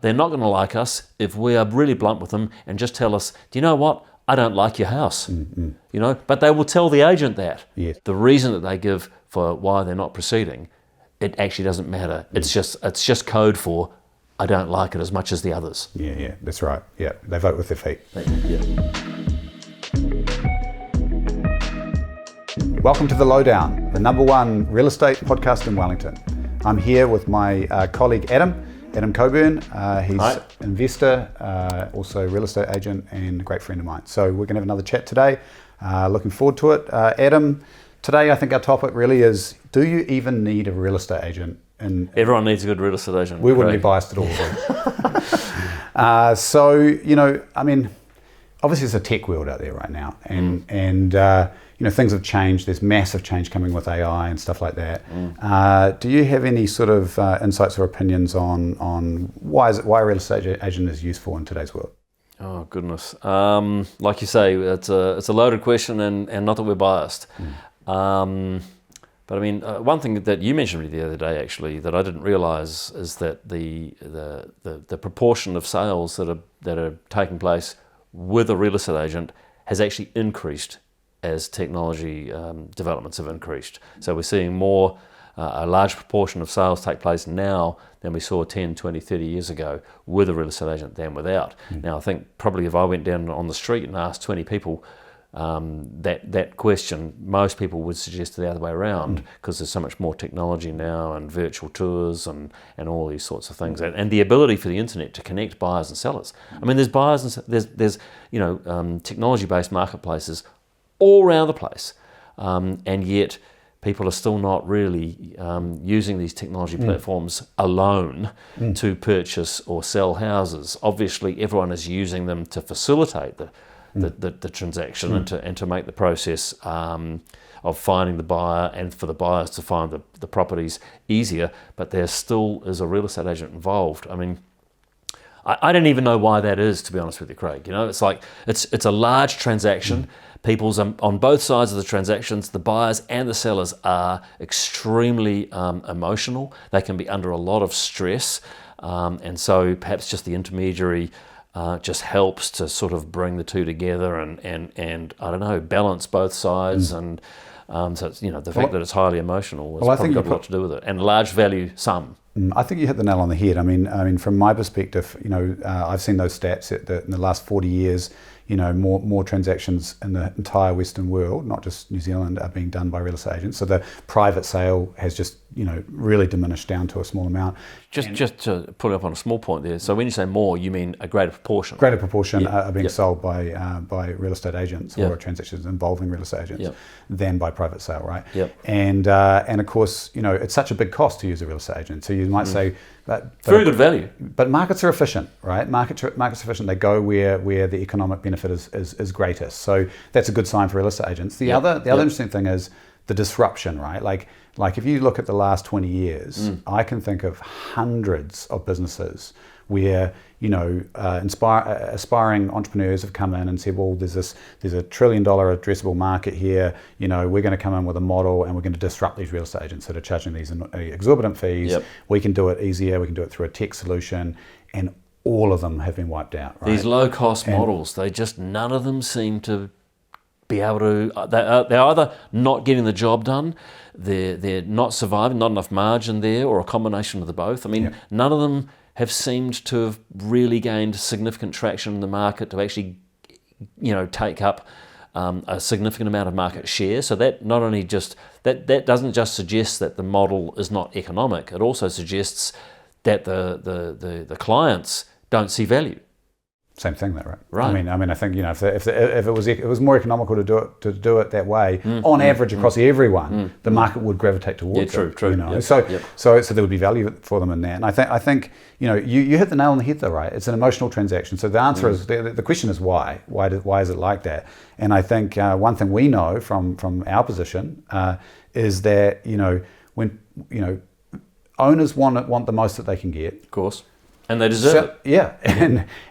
They're not going to like us if we are really blunt with them and just tell us, do you know what? I don't like your house. You know, but they will tell the agent that. Yes. The reason that they give for why they're not proceeding, it actually doesn't matter. It's just code for I don't like it as much as the others. Yeah, that's right. Yeah, they vote with their feet. Yeah. Welcome to the Lowdown, the #1 real estate podcast in Wellington. I'm here with my colleague Adam Coburn. He's Hi. Investor, also real estate agent and a great friend of mine. So we're going to have another chat today. Looking forward to it. Adam, today I think our topic really is, do you even need a real estate agent? And Everyone needs a good real estate agent. we wouldn't be biased at all. So, you know, I mean, obviously it's a tech world out there right now, and you know, things have changed. There's massive change coming with AI and stuff like that. Do you have any sort of insights or opinions on why a real estate agent is useful in today's world? Oh goodness, like you say, it's a loaded question, and not that we're biased. But I mean, one thing that you mentioned to me the other day, actually, that I didn't realise is that the proportion of sales that are taking place with a real estate agent has actually increased as technology developments have increased. So we're seeing more, a large proportion of sales take place now than we saw 10, 20, 30 years ago with a real estate agent than without. Now, I think probably if I went down on the street and asked 20 people that question, most people would suggest the other way around, because there's so much more technology now and virtual tours and all these sorts of things, and the ability for the internet to connect buyers and sellers. I mean, there's buyers and there's you know, technology-based marketplaces all around the place, and yet people are still not really using these technology platforms alone to purchase or sell houses. Obviously, everyone is using them to facilitate the transaction and to make the process of finding the buyer and for the buyers to find the properties easier, but there still is a real estate agent involved. I mean, I don't even know why that is, to be honest with you, Craig. You know, it's like it's a large transaction. People's on both sides of the transactions, the buyers and the sellers are extremely emotional. They can be under a lot of stress, and so perhaps just the intermediary just helps to sort of bring the two together and I don't know, balance both sides. And so it's, you know, the fact that it's highly emotional has probably got a lot to do with it, and large value sum. I think you hit the nail on the head. I mean, from my perspective, you know, I've seen those stats that in the last 40 years, you know, more transactions in the entire Western world, not just New Zealand, are being done by real estate agents. So the private sale has just, you know, really diminished down to a small amount. Just to put it up on a small point there. So when you say more, you mean a greater proportion? Greater proportion are being sold by real estate agents or transactions involving real estate agents than by private sale, right? And of course, you know, it's such a big cost to use a real estate agent. So you might say that very good value. But markets are efficient, right? Markets are efficient. They go where the economic benefit is greatest. So that's a good sign for real estate agents. The other interesting thing is the disruption, right? Like if you look at the last 20 years, I can think of hundreds of businesses where, you know, aspiring entrepreneurs have come in and said, well, there's a $1 trillion addressable market here. You know, we're going to come in with a model and we're going to disrupt these real estate agents that are charging these exorbitant fees. We can do it easier. We can do it through a tech solution, and all of them have been wiped out. Right? These low-cost models, none of them seem to be able to. They're either not getting the job done, they're not surviving, not enough margin there, or a combination of the both. I mean, none of them have seemed to have really gained significant traction in the market to actually, you know, take up a significant amount of market share. So that not only just that doesn't just suggest that the model is not economic. It also suggests that the clients don't see value. Same thing, though, right? Right. I mean, I think, you know, if it was more economical to do it that way, on average across everyone, the market would gravitate towards it. True. You know, so there would be value for them in that. And I think, you know, you hit the nail on the head, though, right? It's an emotional transaction. So the answer is the question is why? Why is it like that? And I think one thing we know from our position is that, you know, when, you know, owners want the most that they can get. Of course. And they deserve it. Yeah,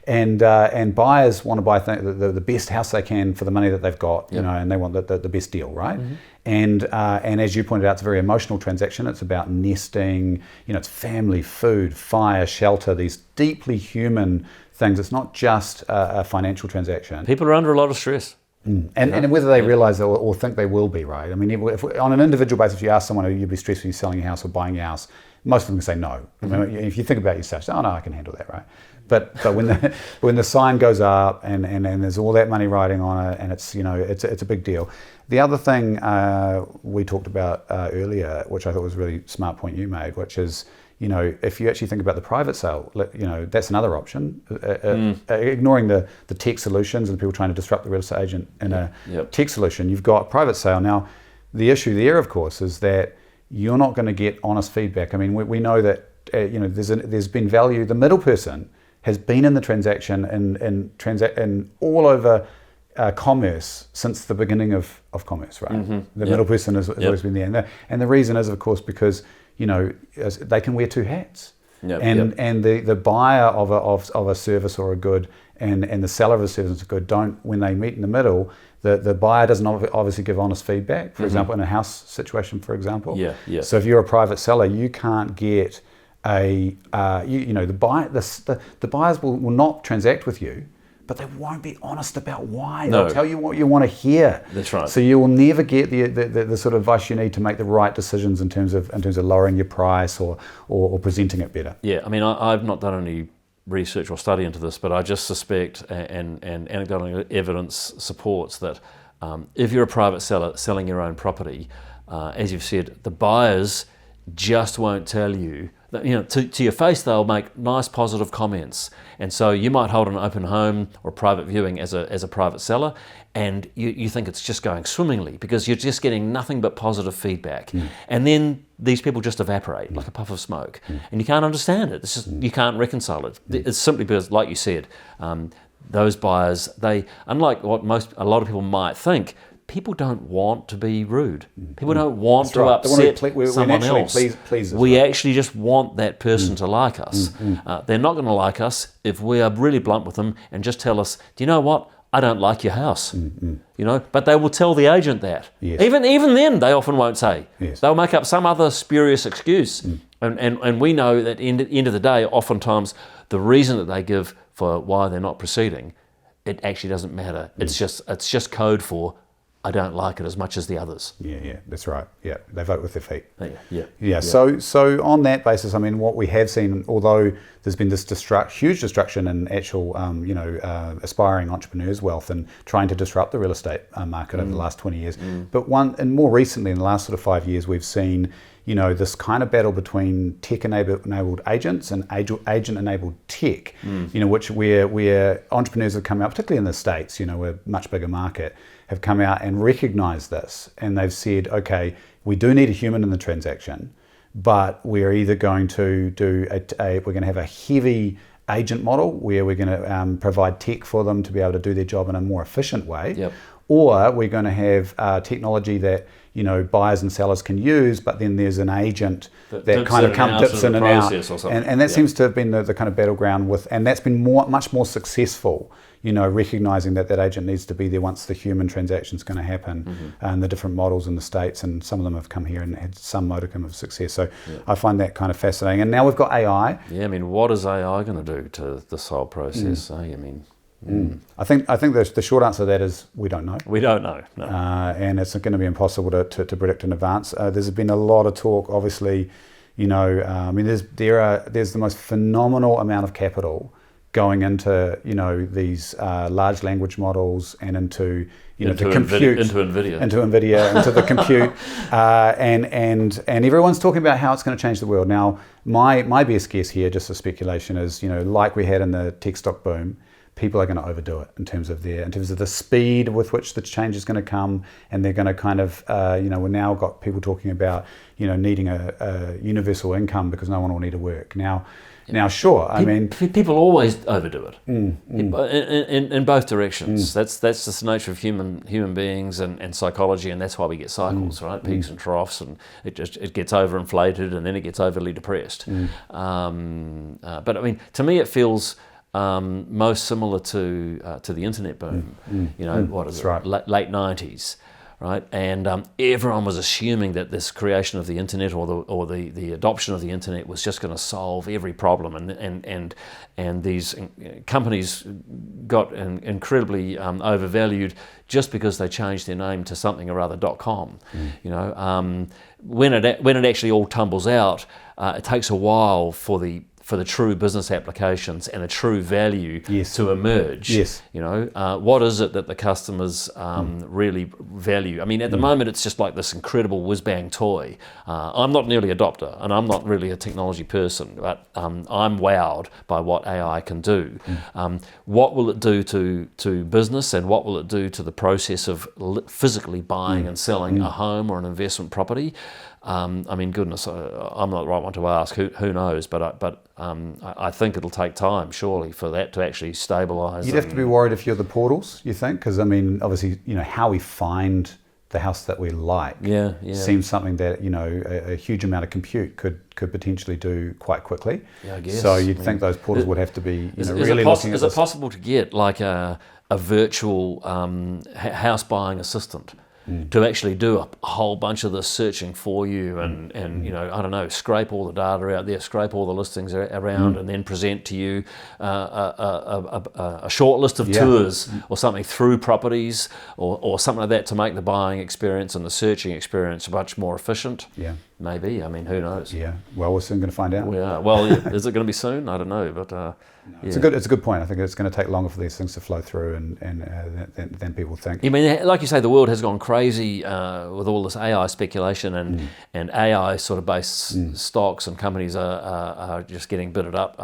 and buyers want to buy the best house they can for the money that they've got, you know, and they want the best deal, right? And as you pointed out, it's a very emotional transaction. It's about nesting, you know, it's family, food, fire, shelter, these deeply human things. It's not just a financial transaction. People are under a lot of stress. And whether they realize or think they will be, right? I mean, if on an individual basis, if you ask someone, "Are you be stressed when you're selling your house or buying your house?" Most of them can say no. I mean, if you think about yourself, say, "Oh no, I can handle that," right? But when the sign goes up and there's all that money riding on it, and it's, you know, it's a big deal. The other thing we talked about earlier, which I thought was a really smart point you made, which is, you know, if you actually think about the private sale, you know, that's another option. Ignoring the tech solutions and people trying to disrupt the real estate agent in a tech solution, you've got private sale. Now, the issue there, of course, is that you're not going to get honest feedback. I mean, we know that you know, there's been value. The middle person has been in the transaction and all over commerce since the beginning of commerce, right? The middle person has always been there, and the reason is, of course, because, you know, they can wear two hats. And the buyer of a service or a good and the seller of a service or a good don't, when they meet in the middle, the buyer doesn't obviously give honest feedback, for example, in a house situation, for example. So if you're a private seller, you can't get the buyers will not transact with you, but they won't be honest about why. No. They'll tell you what you want to hear. That's right. So you will never get the sort of advice you need to make the right decisions in terms of lowering your price or presenting it better. Yeah, I mean, I've not done any research or study into this, but I just suspect, and anecdotal evidence supports that if you're a private seller selling your own property, as you've said, the buyers just won't tell you. You know, to your face, they'll make nice positive comments, and so you might hold an open home or private viewing as a private seller, and you think it's just going swimmingly because you're just getting nothing but positive feedback, and then these people just evaporate like a puff of smoke, and you can't understand it. It's just you can't reconcile it. It's simply because, like you said, those buyers, they, unlike what a lot of people might think, people don't want to be rude. People don't want to upset someone else. We actually just want that person to like us. They're not going to like us if we are really blunt with them and just tell us, do you know what? I don't like your house. You know, but they will tell the agent that. Even then, they often won't say. They'll make up some other spurious excuse. And we know that in the end of the day, oftentimes the reason that they give for why they're not proceeding, it actually doesn't matter. It's just code for, I don't like it as much as the others. Yeah, that's right. Yeah, they vote with their feet. Yeah. So on that basis, I mean, what we have seen, although there's been this huge destruction in actual, aspiring entrepreneurs' wealth and trying to disrupt the real estate market over the last 20 years, but more recently, in the last sort of 5 years, we've seen, you know, this kind of battle between tech-enabled agents and agent-enabled tech, you know, where entrepreneurs have come out, particularly in the States, you know, a much bigger market, have come out and recognized this, and they've said, okay, we do need a human in the transaction, but we're either going to we're going to have a heavy agent model where we're going to provide tech for them to be able to do their job in a more efficient way, or we're going to have technology that, you know, buyers and sellers can use, but then there's an agent that kind of dips in and out, and that seems to have been the kind of battleground and that's been much more successful, you know, recognizing that agent needs to be there once the human transaction is going to happen, and the different models in the States, and some of them have come here and had some modicum of success. So I find that kind of fascinating. And now we've got AI. Yeah, I mean, what is AI going to do to this whole process? I mean. I think the short answer to that is we don't know. We don't know. No. And it's going to be impossible to predict in advance. There's been a lot of talk, obviously, you know. I mean, there's the most phenomenal amount of capital going into, you know, these large language models and into the compute, into Nvidia, into the compute, and everyone's talking about how it's going to change the world. Now, my best guess here, just a speculation, is, you know, like we had in the tech stock boom, people are going to overdo it in terms of the speed with which the change is going to come, and they're going to kind of, you know, we've now got people talking about, you know, needing a universal income because no one will need to work. Now, Now, sure, I mean, people always overdo it in both directions. That's just the nature of human beings and psychology, and that's why we get cycles, right? Peaks and troughs, and it gets overinflated, and then it gets overly depressed. But I mean, to me, it feels most similar to the internet boom. What is it? Right. Late 90s. Right, and everyone was assuming that this creation of the internet or the adoption of the internet was just going to solve every problem, and these companies got incredibly overvalued just because they changed their name to something or other .com. When it actually all tumbles out, it takes a while for the true business applications and the true value to emerge. Yes. What is it that the customers really value? I mean, at the moment, it's just like this incredible whiz-bang toy. I'm not an early adopter, and I'm not really a technology person, but I'm wowed by what AI can do. What will it do to business, and what will it do to the process of physically buying and selling a home or an investment property? I mean, goodness, I'm not the right one to ask. Who knows? But I think it'll take time, surely, for that to actually stabilise. You'd have to be worried if you're the portals, you think? Because, I mean, obviously, how we find the house that we like seems something that, a huge amount of compute could potentially do quite quickly. Yeah, I guess. So you'd think those portals would have to be really looking at this. Is it possible to get like a virtual house buying assistant to actually do a whole bunch of this searching for you and I don't know, scrape all the data out there, scrape all the listings around, and then present to you a short list of tours or something through properties or something like that to make the buying experience and the searching experience much more efficient? Yeah. Maybe. I mean, who knows? Yeah. Well, we're soon going to find out. We are. Well, is it going to be soon? I don't know, but it's a good point. I think it's going to take longer for these things to flow through than people think. I mean, like you say, the world has gone crazy with all this AI speculation and AI sort of based stocks and companies are just getting bidded up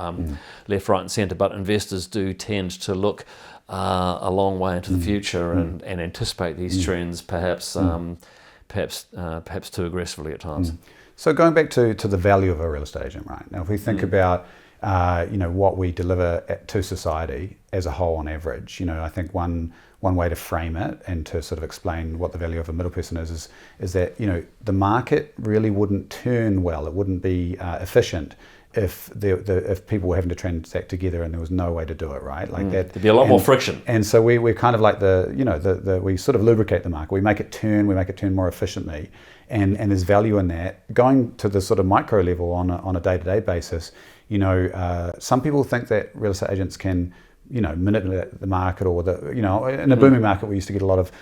left, right, and centre. But investors do tend to look a long way into the future and anticipate these trends, perhaps too aggressively at times. So going back to the value of a real estate agent, right? Now, if we think about what we deliver to society as a whole on average, I think one way to frame it and to sort of explain what the value of a middle person is that the market really wouldn't turn well. It wouldn't be efficient if people were having to transact together and there was no way to do it, right? Like that, there'd be a lot more friction. And so we're kind of like we sort of lubricate the market. We make it turn more efficiently, and there's value in that. Going to the sort of micro level on a day-to-day basis, some people think that real estate agents can manipulate the market, or in a booming market we used to get a lot of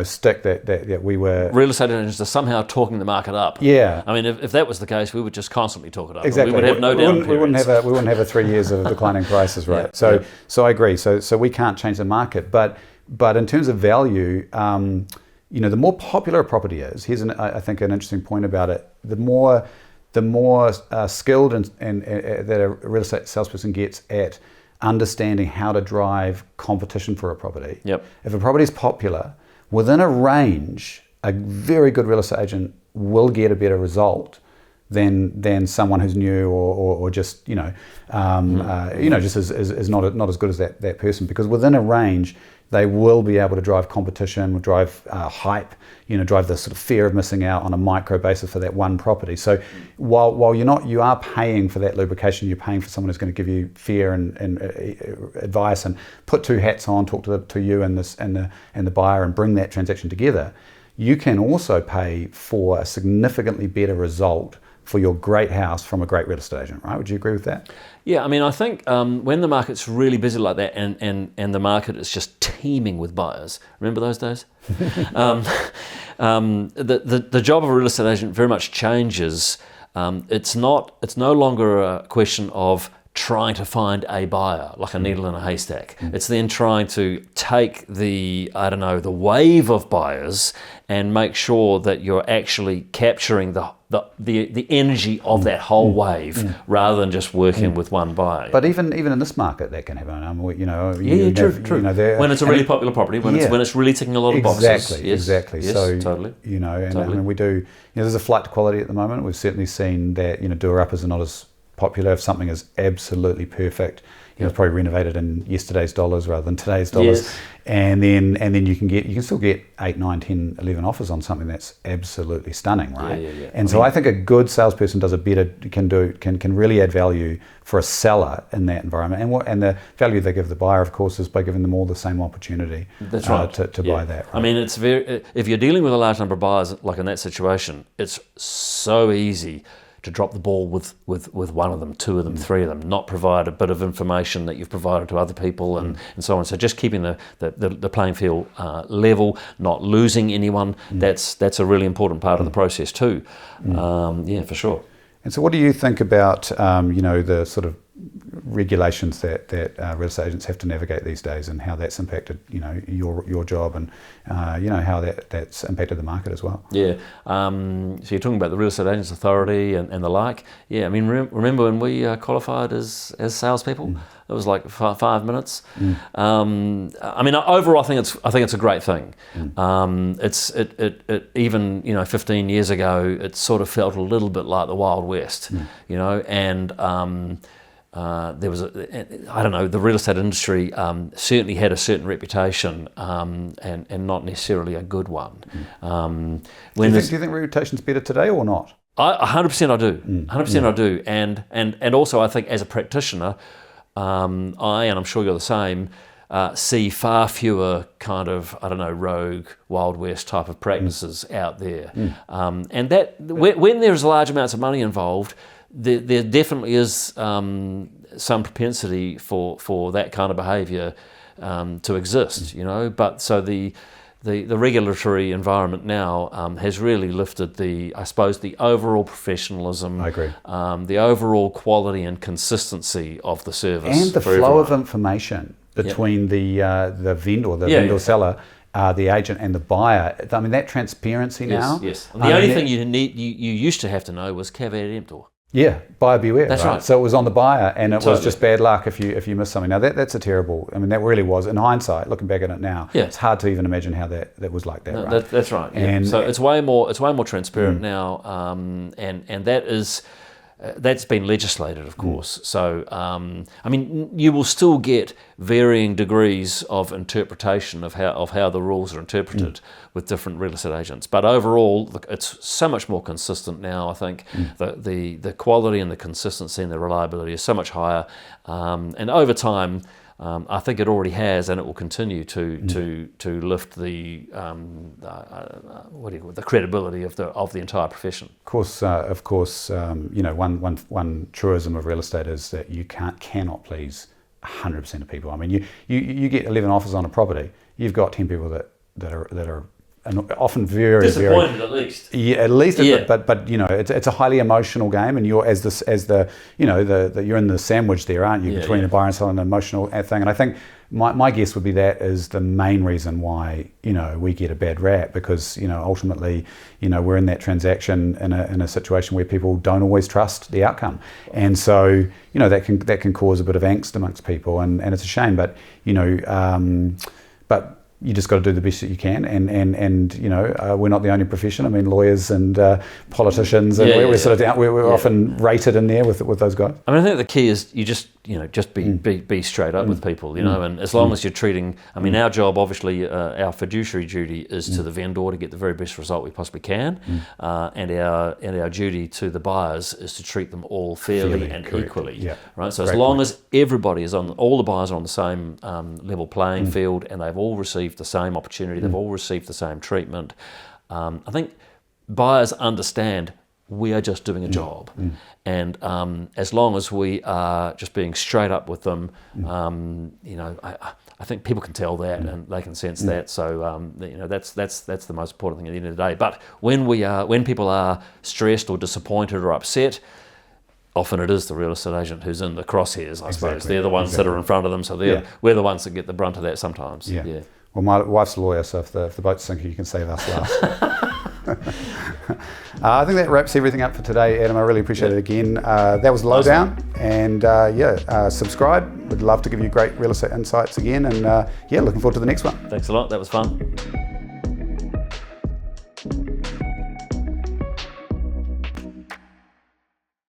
stick that we were... Real estate agents are somehow talking the market up. Yeah. I mean, if that was the case, we would just constantly talk it up. Exactly. We would have no down periods. We wouldn't have a 3 years of declining prices, right? So I agree. So we can't change the market. But in terms of value, the more popular a property is, here's I think an interesting point about it, the more skilled and that a real estate salesperson gets at understanding how to drive competition for a property. Yep. If a property is popular, within a range, a very good real estate agent will get a better result than someone who's new or just just is not as good as that person, because within a range they will be able to drive competition, drive hype, drive the sort of fear of missing out on a micro basis for that one property. So while you are paying for that lubrication, you're paying for someone who's going to give you fear and advice and put two hats on, talk to you and the buyer and bring that transaction together. You can also pay for a significantly better result for your great house from a great real estate agent, right? Would you agree with that? Yeah, I mean, I think when the market's really busy like that and the market is just teeming with buyers, remember those days? The job of a real estate agent very much changes. It's no longer a question of trying to find a buyer, like a needle in a haystack. It's then trying to take the wave of buyers and make sure that you're actually capturing the energy of that whole wave rather than just working with one buyer. But even in this market, that can happen. True. When it's a really popular property, when it's really ticking a lot of boxes. Exactly. Yes, so totally. I mean, we do. There's a flight to quality at the moment. We've certainly seen that. Doer uppers are not as popular, if something is absolutely perfect, it's probably renovated in yesterday's dollars rather than today's dollars. Yes. And then you can still get 8, 9, 10, 11 offers on something that's absolutely stunning, right? Yeah. And I think a good salesperson can really add value for a seller in that environment. And the value they give the buyer, of course, is by giving them all the same opportunity. That's right. to buy that. Right? I mean, it's if you're dealing with a large number of buyers, like in that situation, it's so easy to drop the ball with one of them, two of them, three of them, not provide a bit of information that you've provided to other people and so on. So just keeping the playing field level, not losing anyone, that's a really important part of the process too. For sure. And so what do you think about the sort of regulations that real estate agents have to navigate these days, and how that's impacted your job, and how that's impacted the market as well? So you're talking about the Real Estate Agents Authority and the like. I mean, remember when we qualified as salespeople? It was like 5 minutes. I mean, overall, I think it's a great thing. It even 15 years ago, it sort of felt a little bit like the Wild West, and there was the real estate industry certainly had a certain reputation, and not necessarily a good one. Do you think reputation's better today or not? 100% I do. 100% I do, and also I think as a practitioner, and I'm sure you're the same, see far fewer kind of, rogue, Wild West type of practices out there. And that when there's large amounts of money involved, there definitely is some propensity for that kind of behaviour to exist, But so the regulatory environment now has really lifted the overall professionalism. I agree. The overall quality and consistency of the service. And the flow of information between the vendor, seller, the agent and the buyer. I mean, that transparency now. Yes. And the only thing you used to have to know was caveat emptor. Yeah, buyer beware. That's right. So it was on the buyer, and it was just bad luck if you missed something. Now that's a terrible. I mean, that really was. In hindsight, looking back at it now, it's hard to even imagine how that was like that. No, right? That's right. And so it's way more transparent now, and that is. That's been legislated, of course. So, I mean, you will still get varying degrees of interpretation of how the rules are interpreted with different real estate agents. But overall, it's so much more consistent now. I think the quality and the consistency and the reliability is so much higher, and over time. I think it already has, and it will continue to lift the the credibility of the entire profession. Of course, one truism of real estate is that you cannot please 100% of people. I mean, you get 11 offers on a property, you've got 10 people that are often very disappointed at least. Yeah, at least. Yeah. But it's a highly emotional game, and you're you're in the sandwich there, aren't you, between the buyer and seller and an emotional thing. And I think my guess would be that is the main reason why we get a bad rap, because ultimately we're in that transaction in a situation where people don't always trust the outcome, and so that can cause a bit of angst amongst people, and it's a shame, but but you just got to do the best that you can, and we're not the only profession. I mean, lawyers and politicians, and we're often rated in there with those guys. I mean, I think the key is you just be straight up with people, and as long as you're treating. I mean, our job, obviously, our fiduciary duty is to the vendor to get the very best result we possibly can, and our duty to the buyers is to treat them all fairly and correct. Equally. Yeah. Right. So as long as everybody is all the buyers are on the same level playing field, and they've all received the same opportunity, they've all received the same treatment. I think buyers understand we are just doing a job, and as long as we are just being straight up with them, I think people can tell that and they can sense that. So that's the most important thing at the end of the day. But when people are stressed or disappointed or upset, often it is the real estate agent who's in the crosshairs. I suppose they're the ones that are in front of them, so we're the ones that get the brunt of that sometimes. Yeah. Well, my wife's a lawyer, so if the boat's sinking, you can save us last. I think that wraps everything up for today, Adam. I really appreciate it again. That was LoweDown, and subscribe. We'd love to give you great real estate insights again, and looking forward to the next one. Thanks a lot. That was fun.